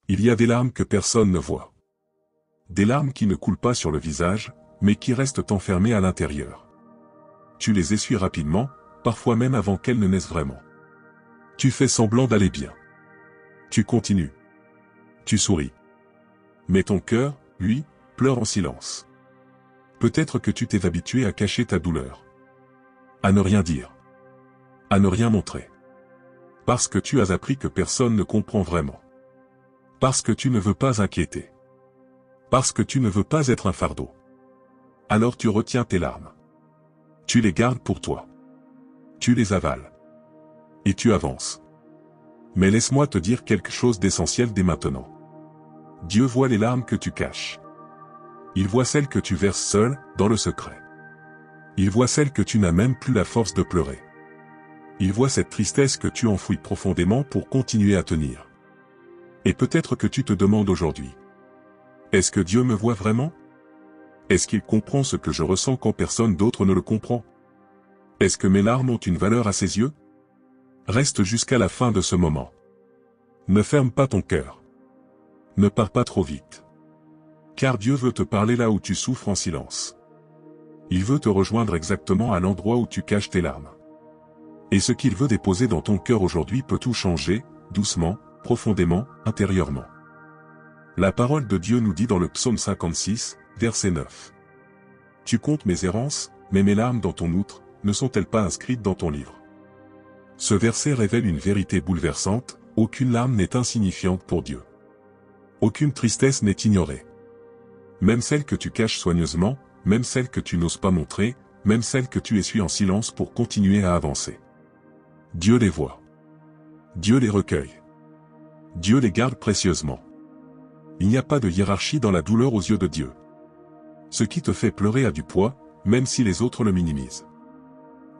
Il y a des larmes que personne ne voit. Des larmes qui ne coulent pas sur le visage, mais qui restent enfermées à l'intérieur. Tu les essuies rapidement, parfois même avant qu'elles ne naissent vraiment. Tu fais semblant d'aller bien. Tu continues. Tu souris. Mais ton cœur, lui, pleure en silence. Peut-être que tu t'es habitué à cacher ta douleur. À ne rien dire. À ne rien montrer. Parce que tu as appris que personne ne comprend vraiment. Parce que tu ne veux pas inquiéter. Parce que tu ne veux pas être un fardeau. Alors tu retiens tes larmes. Tu les gardes pour toi. Tu les avales. Et tu avances. Mais laisse-moi te dire quelque chose d'essentiel dès maintenant. Dieu voit les larmes que tu caches. Il voit celles que tu verses seul, dans le secret. Il voit celles que tu n'as même plus la force de pleurer. Il voit cette tristesse que tu enfouis profondément pour continuer à tenir. Et peut-être que tu te demandes aujourd'hui. Est-ce que Dieu me voit vraiment? Est-ce qu'il comprend ce que je ressens quand personne d'autre ne le comprend? Est-ce que mes larmes ont une valeur à ses yeux? Reste jusqu'à la fin de ce moment. Ne ferme pas ton cœur. Ne pars pas trop vite. Car Dieu veut te parler là où tu souffres en silence. Il veut te rejoindre exactement à l'endroit où tu caches tes larmes. Et ce qu'il veut déposer dans ton cœur aujourd'hui peut tout changer, doucement, profondément, intérieurement. La parole de Dieu nous dit dans le psaume 56, verset 9. Tu comptes mes errances, mais mes larmes dans ton outre, ne sont-elles pas inscrites dans ton livre? Ce verset révèle une vérité bouleversante, aucune larme n'est insignifiante pour Dieu. Aucune tristesse n'est ignorée. Même celle que tu caches soigneusement, même celle que tu n'oses pas montrer, même celle que tu essuies en silence pour continuer à avancer. Dieu les voit. Dieu les recueille. Dieu les garde précieusement. Il n'y a pas de hiérarchie dans la douleur aux yeux de Dieu. Ce qui te fait pleurer a du poids, même si les autres le minimisent.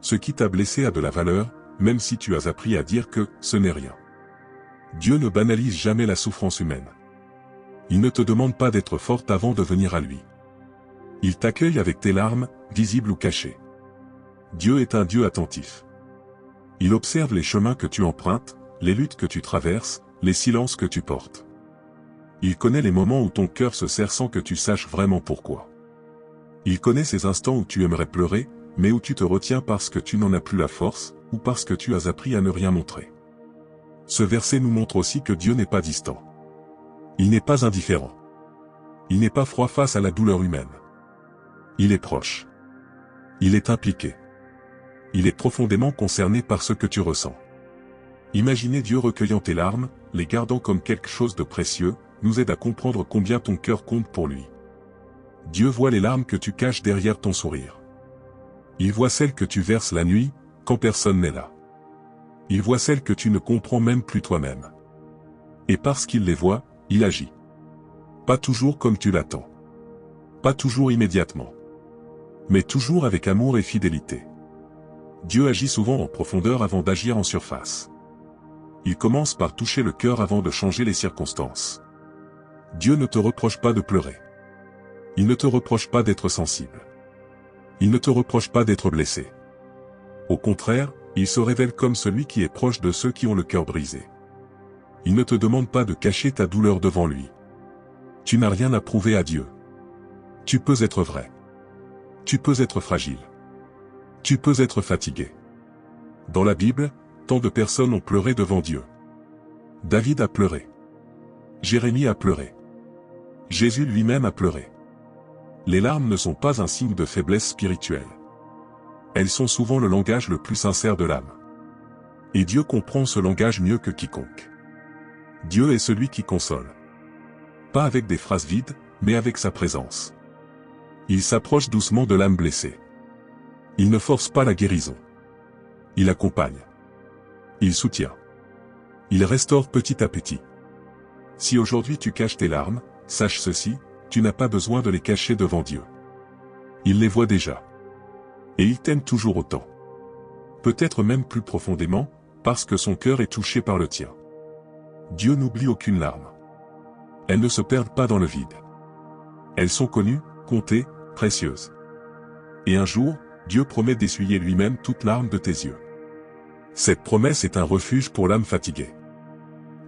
Ce qui t'a blessé a de la valeur, même si tu as appris à dire que ce n'est rien. Dieu ne banalise jamais la souffrance humaine. Il ne te demande pas d'être forte avant de venir à lui. Il t'accueille avec tes larmes, visibles ou cachées. Dieu est un Dieu attentif. Il observe les chemins que tu empruntes, les luttes que tu traverses, les silences que tu portes. Il connaît les moments où ton cœur se serre sans que tu saches vraiment pourquoi. Il connaît ces instants où tu aimerais pleurer, mais où tu te retiens parce que tu n'en as plus la force, ou parce que tu as appris à ne rien montrer. Ce verset nous montre aussi que Dieu n'est pas distant. Il n'est pas indifférent. Il n'est pas froid face à la douleur humaine. Il est proche. Il est impliqué. Il est profondément concerné par ce que tu ressens. Imaginer Dieu recueillant tes larmes, les gardant comme quelque chose de précieux, nous aide à comprendre combien ton cœur compte pour lui. Dieu voit les larmes que tu caches derrière ton sourire. Il voit celles que tu verses la nuit, quand personne n'est là. Il voit celles que tu ne comprends même plus toi-même. Et parce qu'il les voit, il agit. Pas toujours comme tu l'attends. Pas toujours immédiatement. Mais toujours avec amour et fidélité. Dieu agit souvent en profondeur avant d'agir en surface. Il commence par toucher le cœur avant de changer les circonstances. Dieu ne te reproche pas de pleurer. Il ne te reproche pas d'être sensible. Il ne te reproche pas d'être blessé. Au contraire, il se révèle comme celui qui est proche de ceux qui ont le cœur brisé. Il ne te demande pas de cacher ta douleur devant lui. Tu n'as rien à prouver à Dieu. Tu peux être vrai. Tu peux être fragile. Tu peux être fatigué. Dans la Bible, tant de personnes ont pleuré devant Dieu. David a pleuré. Jérémie a pleuré. Jésus lui-même a pleuré. Les larmes ne sont pas un signe de faiblesse spirituelle. Elles sont souvent le langage le plus sincère de l'âme. Et Dieu comprend ce langage mieux que quiconque. Dieu est celui qui console. Pas avec des phrases vides, mais avec sa présence. Il s'approche doucement de l'âme blessée. Il ne force pas la guérison. Il accompagne. Il soutient. Il restaure petit à petit. Si aujourd'hui tu caches tes larmes, sache ceci, tu n'as pas besoin de les cacher devant Dieu. Il les voit déjà. Et il t'aime toujours autant. Peut-être même plus profondément, parce que son cœur est touché par le tien. Dieu n'oublie aucune larme. Elles ne se perdent pas dans le vide. Elles sont connues, comptées, précieuses. Et un jour, Dieu promet d'essuyer lui-même toute larme de tes yeux. Cette promesse est un refuge pour l'âme fatiguée.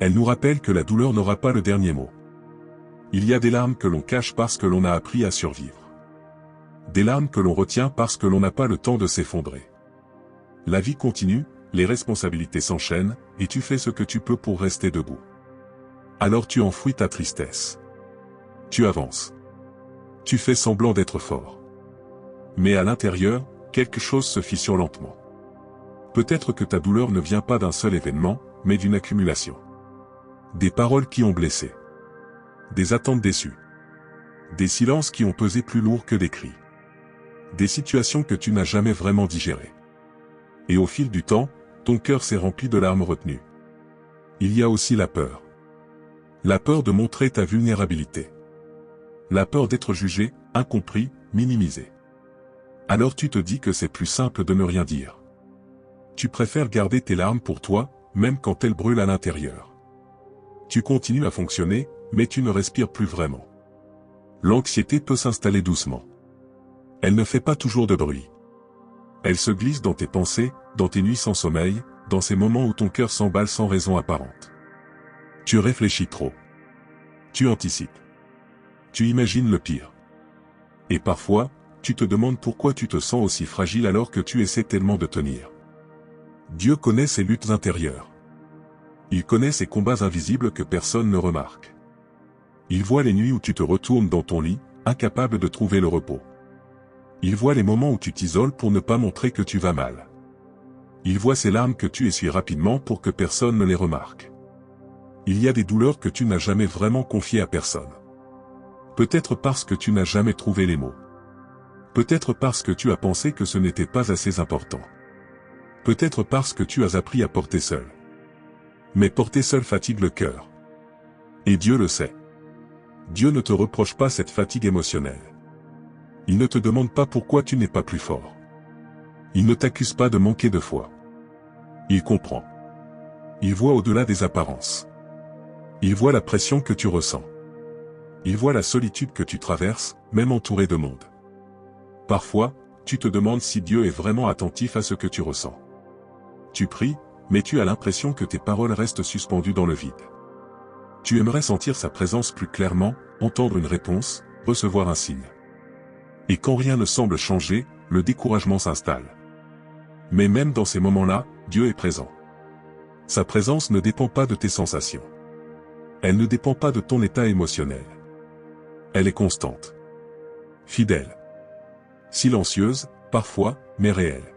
Elle nous rappelle que la douleur n'aura pas le dernier mot. Il y a des larmes que l'on cache parce que l'on a appris à survivre. Des larmes que l'on retient parce que l'on n'a pas le temps de s'effondrer. La vie continue, les responsabilités s'enchaînent, et tu fais ce que tu peux pour rester debout. Alors tu enfouis ta tristesse. Tu avances. Tu fais semblant d'être fort. Mais à l'intérieur, quelque chose se fissure lentement. Peut-être que ta douleur ne vient pas d'un seul événement, mais d'une accumulation. Des paroles qui ont blessé. Des attentes déçues. Des silences qui ont pesé plus lourd que des cris. Des situations que tu n'as jamais vraiment digérées. Et au fil du temps, ton cœur s'est rempli de larmes retenues. Il y a aussi la peur. La peur de montrer ta vulnérabilité. La peur d'être jugé, incompris, minimisé. Alors tu te dis que c'est plus simple de ne rien dire. Tu préfères garder tes larmes pour toi, même quand elles brûlent à l'intérieur. Tu continues à fonctionner, mais tu ne respires plus vraiment. L'anxiété peut s'installer doucement. Elle ne fait pas toujours de bruit. Elle se glisse dans tes pensées, dans tes nuits sans sommeil, dans ces moments où ton cœur s'emballe sans raison apparente. Tu réfléchis trop. Tu anticipes. Tu imagines le pire. Et parfois, tu te demandes pourquoi tu te sens aussi fragile alors que tu essaies tellement de tenir. Dieu connaît ses luttes intérieures. Il connaît ces combats invisibles que personne ne remarque. Il voit les nuits où tu te retournes dans ton lit, incapable de trouver le repos. Il voit les moments où tu t'isoles pour ne pas montrer que tu vas mal. Il voit ces larmes que tu essuies rapidement pour que personne ne les remarque. Il y a des douleurs que tu n'as jamais vraiment confiées à personne. Peut-être parce que tu n'as jamais trouvé les mots. Peut-être parce que tu as pensé que ce n'était pas assez important. Peut-être parce que tu as appris à porter seul. Mais porter seul fatigue le cœur. Et Dieu le sait. Dieu ne te reproche pas cette fatigue émotionnelle. Il ne te demande pas pourquoi tu n'es pas plus fort. Il ne t'accuse pas de manquer de foi. Il comprend. Il voit au-delà des apparences. Il voit la pression que tu ressens. Il voit la solitude que tu traverses, même entouré de monde. Parfois, tu te demandes si Dieu est vraiment attentif à ce que tu ressens. Tu pries, mais tu as l'impression que tes paroles restent suspendues dans le vide. Tu aimerais sentir sa présence plus clairement, entendre une réponse, recevoir un signe. Et quand rien ne semble changer, le découragement s'installe. Mais même dans ces moments-là, Dieu est présent. Sa présence ne dépend pas de tes sensations. Elle ne dépend pas de ton état émotionnel. Elle est constante. Fidèle. Silencieuse, parfois, mais réelle.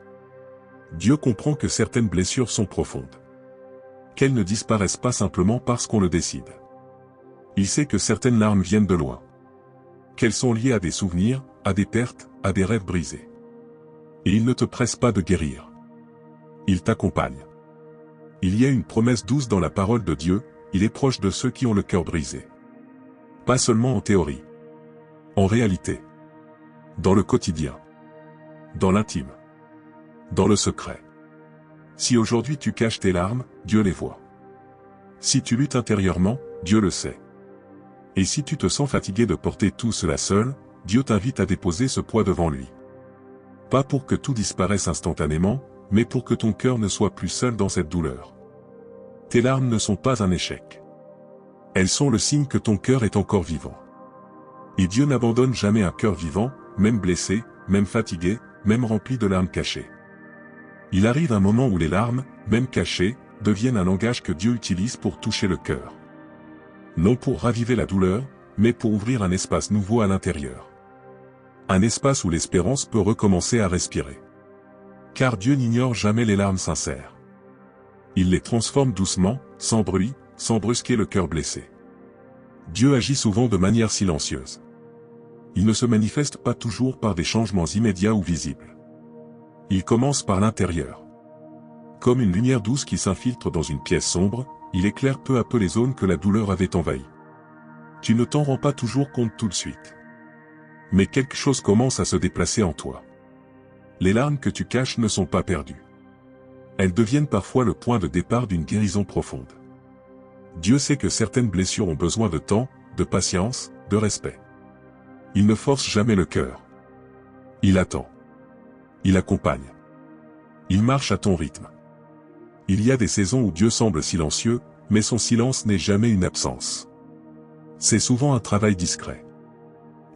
Dieu comprend que certaines blessures sont profondes. Qu'elles ne disparaissent pas simplement parce qu'on le décide. Il sait que certaines larmes viennent de loin. Qu'elles sont liées à des souvenirs, à des pertes, à des rêves brisés. Et il ne te presse pas de guérir. Il t'accompagne. Il y a une promesse douce dans la parole de Dieu, il est proche de ceux qui ont le cœur brisé. Pas seulement en théorie. En réalité. Dans le quotidien. Dans l'intime. Dans le secret. Si aujourd'hui tu caches tes larmes, Dieu les voit. Si tu luttes intérieurement, Dieu le sait. Et si tu te sens fatigué de porter tout cela seul, Dieu t'invite à déposer ce poids devant lui. Pas pour que tout disparaisse instantanément, mais pour que ton cœur ne soit plus seul dans cette douleur. Tes larmes ne sont pas un échec. Elles sont le signe que ton cœur est encore vivant. Et Dieu n'abandonne jamais un cœur vivant, même blessé, même fatigué, même rempli de larmes cachées. Il arrive un moment où les larmes, même cachées, deviennent un langage que Dieu utilise pour toucher le cœur. Non pour raviver la douleur, mais pour ouvrir un espace nouveau à l'intérieur. Un espace où l'espérance peut recommencer à respirer. Car Dieu n'ignore jamais les larmes sincères. Il les transforme doucement, sans bruit, sans brusquer le cœur blessé. Dieu agit souvent de manière silencieuse. Il ne se manifeste pas toujours par des changements immédiats ou visibles. Il commence par l'intérieur. Comme une lumière douce qui s'infiltre dans une pièce sombre, il éclaire peu à peu les zones que la douleur avait envahies. Tu ne t'en rends pas toujours compte tout de suite. Mais quelque chose commence à se déplacer en toi. Les larmes que tu caches ne sont pas perdues. Elles deviennent parfois le point de départ d'une guérison profonde. Dieu sait que certaines blessures ont besoin de temps, de patience, de respect. Il ne force jamais le cœur. Il attend. Il accompagne. Il marche à ton rythme. Il y a des saisons où Dieu semble silencieux, Mais son silence n'est jamais une absence. C'est souvent un travail discret.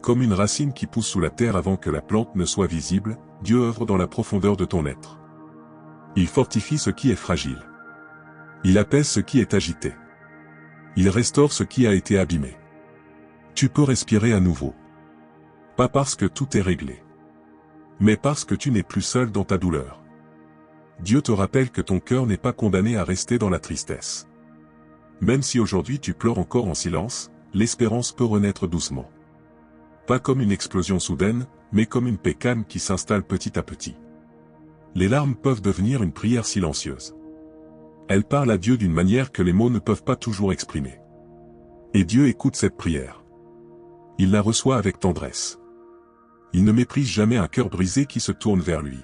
Comme une racine qui pousse sous la terre avant que la plante ne soit visible, Dieu œuvre dans la profondeur de ton être. Il fortifie ce qui est fragile. Il apaise ce qui est agité. Il restaure ce qui a été abîmé. Tu peux respirer à nouveau. Pas parce que tout est réglé, mais parce que tu n'es plus seul dans ta douleur. Dieu te rappelle que ton cœur n'est pas condamné à rester dans la tristesse. Même si aujourd'hui tu pleures encore en silence, l'espérance peut renaître doucement. Pas comme une explosion soudaine, mais comme une paix calme qui s'installe petit à petit. Les larmes peuvent devenir une prière silencieuse. Elles parlent à Dieu d'une manière que les mots ne peuvent pas toujours exprimer. Et Dieu écoute cette prière. Il la reçoit avec tendresse. Il ne méprise jamais un cœur brisé qui se tourne vers lui.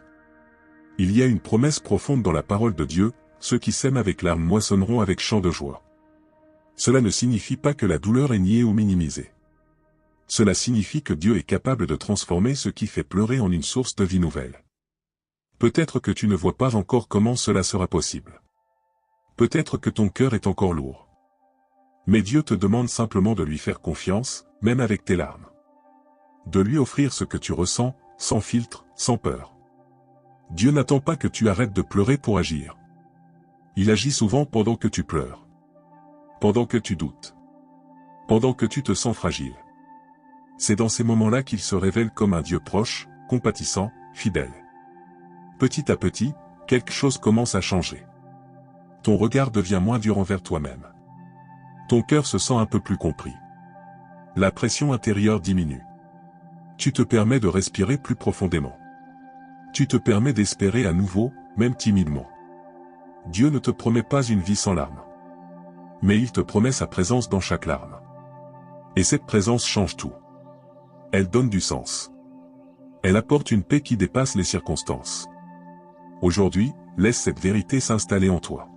Il y a une promesse profonde dans la parole de Dieu, ceux qui sèment avec larmes moissonneront avec chant de joie. Cela ne signifie pas que la douleur est niée ou minimisée. Cela signifie que Dieu est capable de transformer ce qui fait pleurer en une source de vie nouvelle. Peut-être que tu ne vois pas encore comment cela sera possible. Peut-être que ton cœur est encore lourd. Mais Dieu te demande simplement de lui faire confiance, même avec tes larmes. De lui offrir ce que tu ressens, sans filtre, sans peur. Dieu n'attend pas que tu arrêtes de pleurer pour agir. Il agit souvent pendant que tu pleures. Pendant que tu doutes. Pendant que tu te sens fragile. C'est dans ces moments-là qu'il se révèle comme un Dieu proche, compatissant, fidèle. Petit à petit, quelque chose commence à changer. Ton regard devient moins dur envers toi-même. Ton cœur se sent un peu plus compris. La pression intérieure diminue. Tu te permets de respirer plus profondément. Tu te permets d'espérer à nouveau, même timidement. Dieu ne te promet pas une vie sans larmes. Mais il te promet sa présence dans chaque larme. Et cette présence change tout. Elle donne du sens. Elle apporte une paix qui dépasse les circonstances. Aujourd'hui, laisse cette vérité s'installer en toi.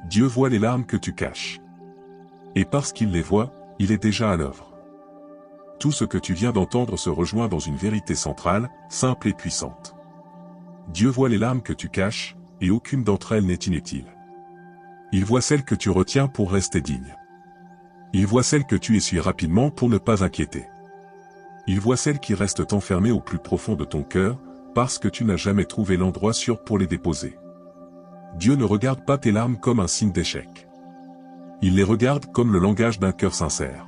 Dieu voit les larmes que tu caches. Et parce qu'il les voit, il est déjà à l'œuvre. Tout ce que tu viens d'entendre se rejoint dans une vérité centrale, simple et puissante. Dieu voit les larmes que tu caches, et aucune d'entre elles n'est inutile. Il voit celles que tu retiens pour rester digne. Il voit celles que tu essuies rapidement pour ne pas inquiéter. Il voit celles qui restent enfermées au plus profond de ton cœur, parce que tu n'as jamais trouvé l'endroit sûr pour les déposer. Dieu ne regarde pas tes larmes comme un signe d'échec. Il les regarde comme le langage d'un cœur sincère.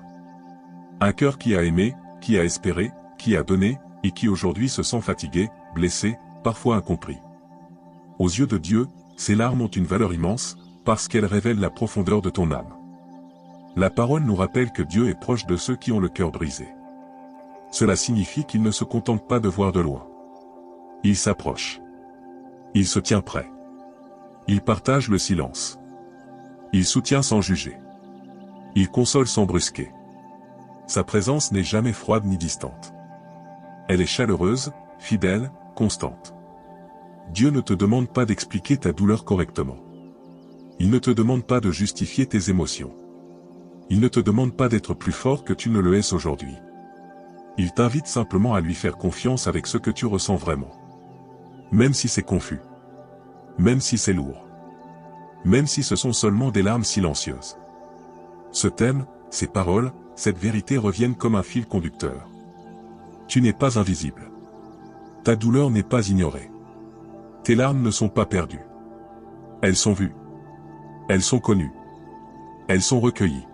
Un cœur qui a aimé, qui a espéré, qui a donné, et qui aujourd'hui se sent fatigué, blessé, parfois incompris. Aux yeux de Dieu, ces larmes ont une valeur immense, parce qu'elles révèlent la profondeur de ton âme. La parole nous rappelle que Dieu est proche de ceux qui ont le cœur brisé. Cela signifie qu'il ne se contente pas de voir de loin. Il s'approche. Il se tient prêt. Il partage le silence. Il soutient sans juger. Il console sans brusquer. Sa présence n'est jamais froide ni distante. Elle est chaleureuse, fidèle, constante. Dieu ne te demande pas d'expliquer ta douleur correctement. Il ne te demande pas de justifier tes émotions. Il ne te demande pas d'être plus fort que tu ne le es aujourd'hui. Il t'invite simplement à lui faire confiance avec ce que tu ressens vraiment. Même si c'est confus. Même si c'est lourd. Même si ce sont seulement des larmes silencieuses. Ce thème, ces paroles, cette vérité reviennent comme un fil conducteur. Tu n'es pas invisible. Ta douleur n'est pas ignorée. Tes larmes ne sont pas perdues. Elles sont vues. Elles sont connues. Elles sont recueillies.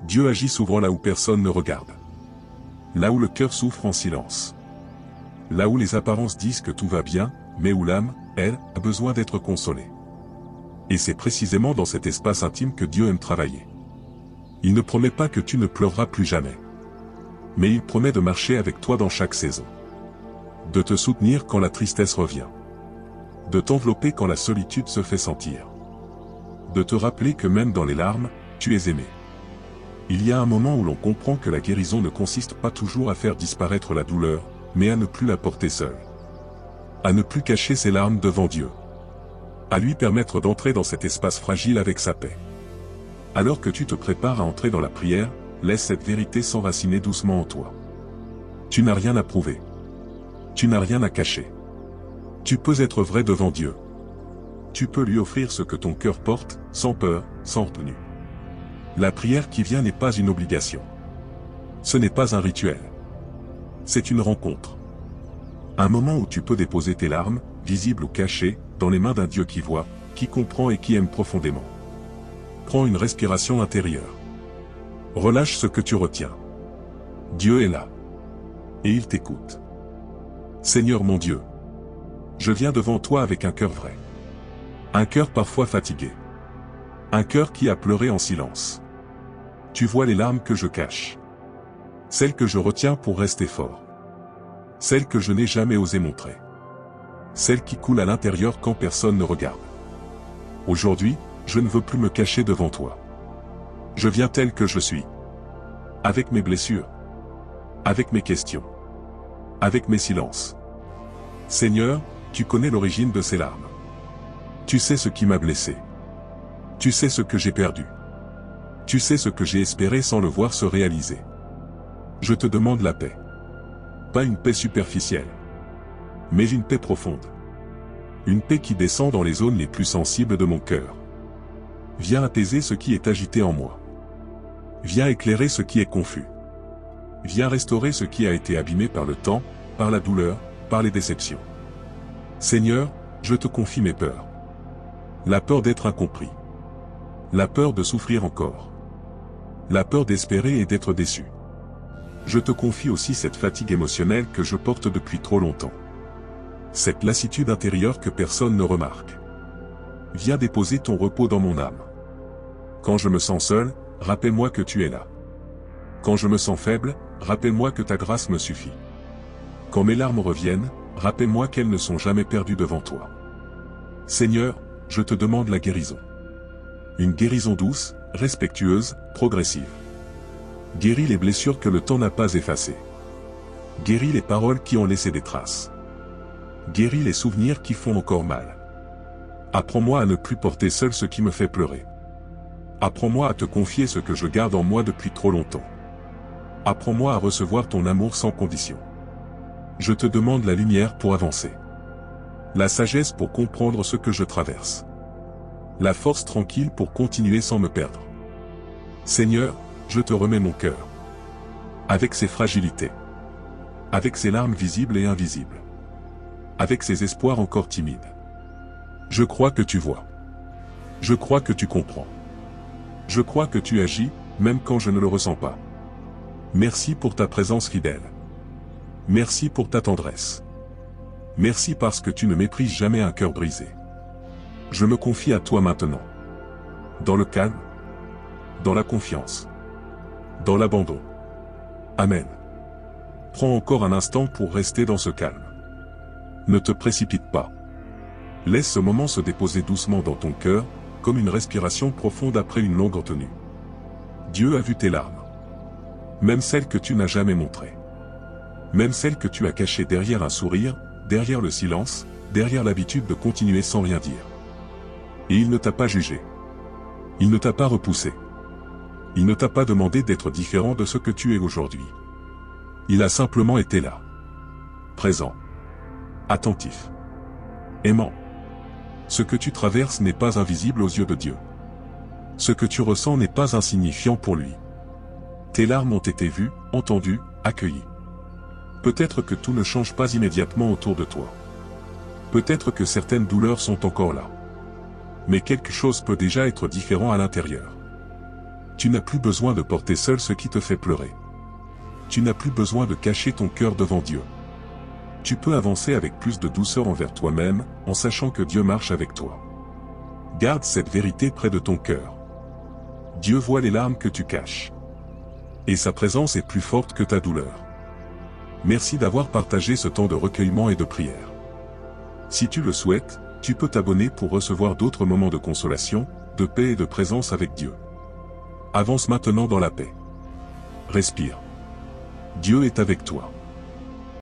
Dieu agit souvent là où personne ne regarde. Là où le cœur souffre en silence. Là où les apparences disent que tout va bien, mais où l'âme, elle, a besoin d'être consolée. Et c'est précisément dans cet espace intime que Dieu aime travailler. Il ne promet pas que tu ne pleureras plus jamais. Mais il promet de marcher avec toi dans chaque saison. De te soutenir quand la tristesse revient. De t'envelopper quand la solitude se fait sentir. De te rappeler que même dans les larmes, tu es aimé. Il y a un moment où l'on comprend que la guérison ne consiste pas toujours à faire disparaître la douleur, mais à ne plus la porter seule. À ne plus cacher ses larmes devant Dieu. À lui permettre d'entrer dans cet espace fragile avec sa paix. Alors que tu te prépares à entrer dans la prière, laisse cette vérité s'enraciner doucement en toi. Tu n'as rien à prouver. Tu n'as rien à cacher. Tu peux être vrai devant Dieu. Tu peux lui offrir ce que ton cœur porte, sans peur, sans retenue. La prière qui vient n'est pas une obligation. Ce n'est pas un rituel. C'est une rencontre. Un moment où tu peux déposer tes larmes, visibles ou cachées, dans les mains d'un Dieu qui voit, qui comprend et qui aime profondément. Prends une respiration intérieure. Relâche ce que tu retiens. Dieu est là. Et il t'écoute. Seigneur mon Dieu, je viens devant toi avec un cœur vrai. Un cœur parfois fatigué. Un cœur qui a pleuré en silence. Tu vois les larmes que je cache. Celles que je retiens pour rester fort. Celles que je n'ai jamais osé montrer. Celles qui coulent à l'intérieur quand personne ne regarde. Aujourd'hui, je ne veux plus me cacher devant toi. Je viens tel que je suis. Avec mes blessures. Avec mes questions. Avec mes silences. Seigneur, tu connais l'origine de ces larmes. Tu sais ce qui m'a blessé. Tu sais ce que j'ai perdu. Tu sais ce que j'ai espéré sans le voir se réaliser. Je te demande la paix. Pas une paix superficielle. Mais une paix profonde. Une paix qui descend dans les zones les plus sensibles de mon cœur. Viens apaiser ce qui est agité en moi. Viens éclairer ce qui est confus. Viens restaurer ce qui a été abîmé par le temps, par la douleur, par les déceptions. Seigneur, je te confie mes peurs. La peur d'être incompris. La peur de souffrir encore. La peur d'espérer et d'être déçu. Je te confie aussi cette fatigue émotionnelle que je porte depuis trop longtemps. Cette lassitude intérieure que personne ne remarque. Viens déposer ton repos dans mon âme. Quand je me sens seul, rappelle-moi que tu es là. Quand je me sens faible, rappelle-moi que ta grâce me suffit. Quand mes larmes reviennent, rappelle-moi qu'elles ne sont jamais perdues devant toi. Seigneur, je te demande la guérison. Une guérison douce, respectueuse, progressive. Guéris les blessures que le temps n'a pas effacées. Guéris les paroles qui ont laissé des traces. Guéris les souvenirs qui font encore mal. Apprends-moi à ne plus porter seul ce qui me fait pleurer. Apprends-moi à te confier ce que je garde en moi depuis trop longtemps. Apprends-moi à recevoir ton amour sans condition. Je te demande la lumière pour avancer. La sagesse pour comprendre ce que je traverse. La force tranquille pour continuer sans me perdre. Seigneur, je te remets mon cœur. Avec ses fragilités. Avec ses larmes visibles et invisibles. Avec ses espoirs encore timides. Je crois que tu vois. Je crois que tu comprends. Je crois que tu agis, même quand je ne le ressens pas. Merci pour ta présence fidèle. Merci pour ta tendresse. Merci parce que tu ne méprises jamais un cœur brisé. Je me confie à toi maintenant. Dans le calme. Dans la confiance. Dans l'abandon. Amen. Prends encore un instant pour rester dans ce calme. Ne te précipite pas. Laisse ce moment se déposer doucement dans ton cœur, comme une respiration profonde après une longue retenue. Dieu a vu tes larmes. Même celles que tu n'as jamais montrées. Même celles que tu as cachées derrière un sourire, derrière le silence, derrière l'habitude de continuer sans rien dire. Et il ne t'a pas jugé. Il ne t'a pas repoussé. Il ne t'a pas demandé d'être différent de ce que tu es aujourd'hui. Il a simplement été là. Présent. Attentif. Aimant. Ce que tu traverses n'est pas invisible aux yeux de Dieu. Ce que tu ressens n'est pas insignifiant pour lui. Tes larmes ont été vues, entendues, accueillies. Peut-être que tout ne change pas immédiatement autour de toi. Peut-être que certaines douleurs sont encore là. Mais quelque chose peut déjà être différent à l'intérieur. Tu n'as plus besoin de porter seul ce qui te fait pleurer. Tu n'as plus besoin de cacher ton cœur devant Dieu. Tu peux avancer avec plus de douceur envers toi-même, en sachant que Dieu marche avec toi. Garde cette vérité près de ton cœur. Dieu voit les larmes que tu caches. Et sa présence est plus forte que ta douleur. Merci d'avoir partagé ce temps de recueillement et de prière. Si tu le souhaites, tu peux t'abonner pour recevoir d'autres moments de consolation, de paix et de présence avec Dieu. Avance maintenant dans la paix. Respire. Dieu est avec toi.